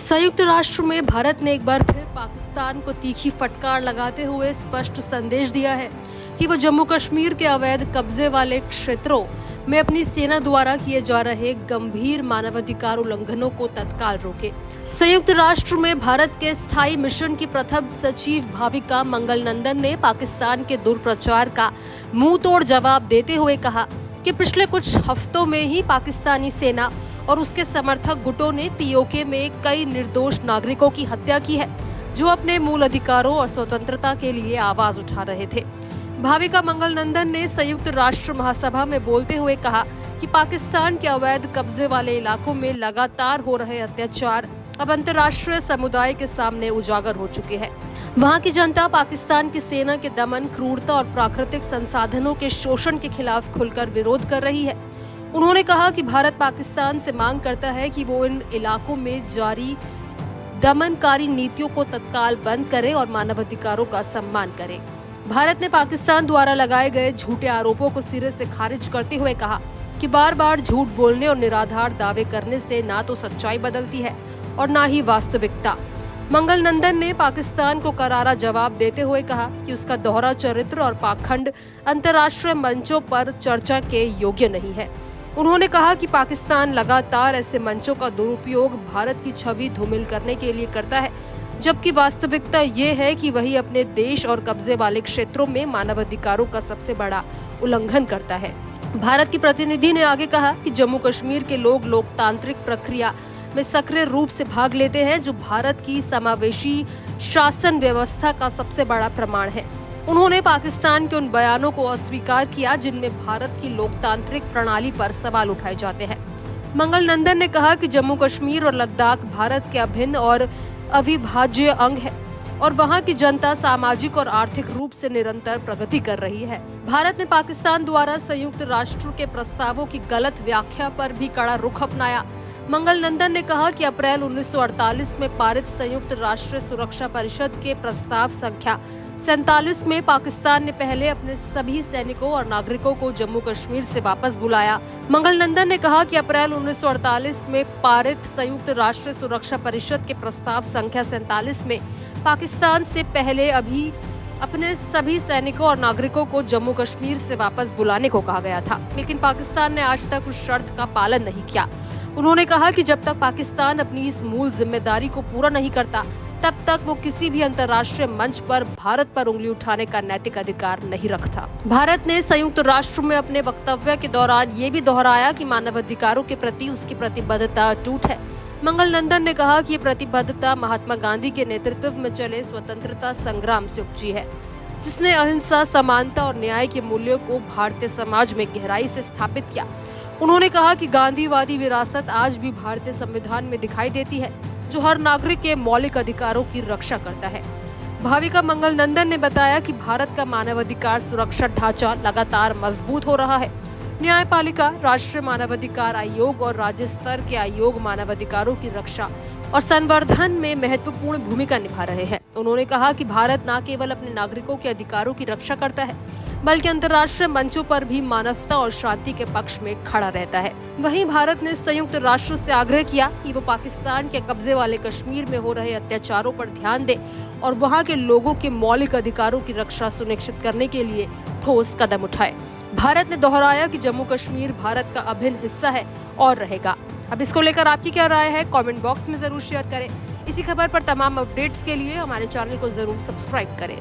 संयुक्त राष्ट्र में भारत ने एक बार फिर पाकिस्तान को तीखी फटकार लगाते हुए स्पष्ट संदेश दिया है कि वो जम्मू कश्मीर के अवैध कब्जे वाले क्षेत्रों में अपनी सेना द्वारा किए जा रहे गंभीर मानवाधिकार उल्लंघनों को तत्काल रोके। संयुक्त राष्ट्र में भारत के स्थायी मिशन की प्रथम सचिव भाविका मंगलनंदन ने पाकिस्तान के दुष्प्रचार का मुंह तोड़ जवाब देते हुए कहा कि पिछले कुछ हफ्तों में ही पाकिस्तानी सेना और उसके समर्थक गुटों ने पीओके में कई निर्दोष नागरिकों की हत्या की है, जो अपने मूल अधिकारों और स्वतंत्रता के लिए आवाज उठा रहे थे। भाविका मंगलनंदन ने संयुक्त राष्ट्र महासभा में बोलते हुए कहा कि पाकिस्तान के अवैध कब्जे वाले इलाकों में लगातार हो रहे अत्याचार अब अंतर्राष्ट्रीय समुदाय के सामने उजागर हो चुके हैं। वहां की जनता पाकिस्तान की सेना के दमन, क्रूरता और प्राकृतिक संसाधनों के शोषण के खिलाफ खुलकर विरोध कर रही है। उन्होंने कहा कि भारत पाकिस्तान से मांग करता है कि वो इन इलाकों में जारी दमनकारी नीतियों को तत्काल बंद करे और मानवाधिकारों का सम्मान करे। भारत ने पाकिस्तान द्वारा लगाए गए झूठे आरोपों को सिरे से खारिज करते हुए कहा कि बार बार झूठ बोलने और निराधार दावे करने से ना तो सच्चाई बदलती है और ना ही वास्तविकता। मंगलनंदन ने पाकिस्तान को करारा जवाब देते हुए कहा कि उसका दोहरा चरित्र और पाखंड अंतर्राष्ट्रीय मंचों पर चर्चा के योग्य नहीं है। उन्होंने कहा कि पाकिस्तान लगातार ऐसे मंचों का दुरुपयोग भारत की छवि धूमिल करने के लिए करता है, जबकि वास्तविकता ये है कि वही अपने देश और कब्जे वाले क्षेत्रों में मानवाधिकारों का सबसे बड़ा उल्लंघन करता है। भारत की प्रतिनिधि ने आगे कहा कि जम्मू कश्मीर के लोग लोकतांत्रिक प्रक्रिया में सक्रिय रूप से भाग लेते हैं, जो भारत की समावेशी शासन व्यवस्था का सबसे बड़ा प्रमाण है। उन्होंने पाकिस्तान के उन बयानों को अस्वीकार किया जिनमें भारत की लोकतांत्रिक प्रणाली पर सवाल उठाए जाते हैं। मंगलनंदन ने कहा कि जम्मू कश्मीर और लद्दाख भारत के अभिन्न और अविभाज्य अंग है और वहां की जनता सामाजिक और आर्थिक रूप से निरंतर प्रगति कर रही है। भारत ने पाकिस्तान द्वारा संयुक्त राष्ट्र के प्रस्तावों की गलत व्याख्या पर भी कड़ा रुख अपनाया। मंगलनंदन ने कहा कि अप्रैल 1948 में पारित संयुक्त राष्ट्र सुरक्षा परिषद के प्रस्ताव संख्या 47 में पाकिस्तान ने पहले अपने सभी सैनिकों और नागरिकों को जम्मू कश्मीर से वापस बुलाया। मंगलनंदन ने कहा कि अप्रैल 1948 में पारित संयुक्त राष्ट्र सुरक्षा परिषद के प्रस्ताव संख्या 47 में पाकिस्तान से पहले अभी अपने सभी सैनिकों और नागरिकों को जम्मू कश्मीर से वापस बुलाने को कहा गया था, लेकिन पाकिस्तान ने आज तक उस शर्त का पालन नहीं किया। उन्होंने कहा कि जब तक पाकिस्तान अपनी इस मूल जिम्मेदारी को पूरा नहीं करता, तब तक वो किसी भी अंतर्राष्ट्रीय मंच पर भारत पर उंगली उठाने का नैतिक अधिकार नहीं रखता। भारत ने संयुक्त राष्ट्र में अपने वक्तव्य के दौरान ये भी दोहराया कि मानवाधिकारों के प्रति उसकी प्रतिबद्धता अटूट है। मंगलनंदन ने कहा कि ये प्रतिबद्धता महात्मा गांधी के नेतृत्व में चले स्वतंत्रता संग्राम से उपजी है, जिसने अहिंसा, समानता और न्याय के मूल्यों को भारतीय समाज में गहराई से स्थापित किया। उन्होंने कहा कि गांधीवादी विरासत आज भी भारतीय संविधान में दिखाई देती है, जो हर नागरिक के मौलिक अधिकारों की रक्षा करता है। भाविका मंगलनंदन ने बताया कि भारत का मानवाधिकार सुरक्षा ढांचा लगातार मजबूत हो रहा है। न्यायपालिका, राष्ट्रीय मानवाधिकार आयोग और राज्य स्तर के आयोग मानवाधिकारों की रक्षा और संवर्धन में महत्वपूर्ण भूमिका निभा रहे हैं। उन्होंने कहा कि भारत न केवल अपने नागरिकों के अधिकारों की रक्षा करता है, बल्कि अंतर्राष्ट्रीय मंचों पर भी मानवता और शांति के पक्ष में खड़ा रहता है। वहीं भारत ने संयुक्त राष्ट्र से आग्रह किया कि वो पाकिस्तान के कब्जे वाले कश्मीर में हो रहे अत्याचारों पर ध्यान दे और वहां के लोगों के मौलिक अधिकारों की रक्षा सुनिश्चित करने के लिए ठोस कदम उठाए। भारत ने दोहराया कि जम्मू कश्मीर भारत का अभिन्न हिस्सा है और रहेगा। अब इसको लेकर आपकी क्या राय है, कमेंट बॉक्स में जरूर शेयर करें। इसी खबर पर तमाम अपडेट्स के लिए हमारे चैनल को जरूर सब्सक्राइब करें।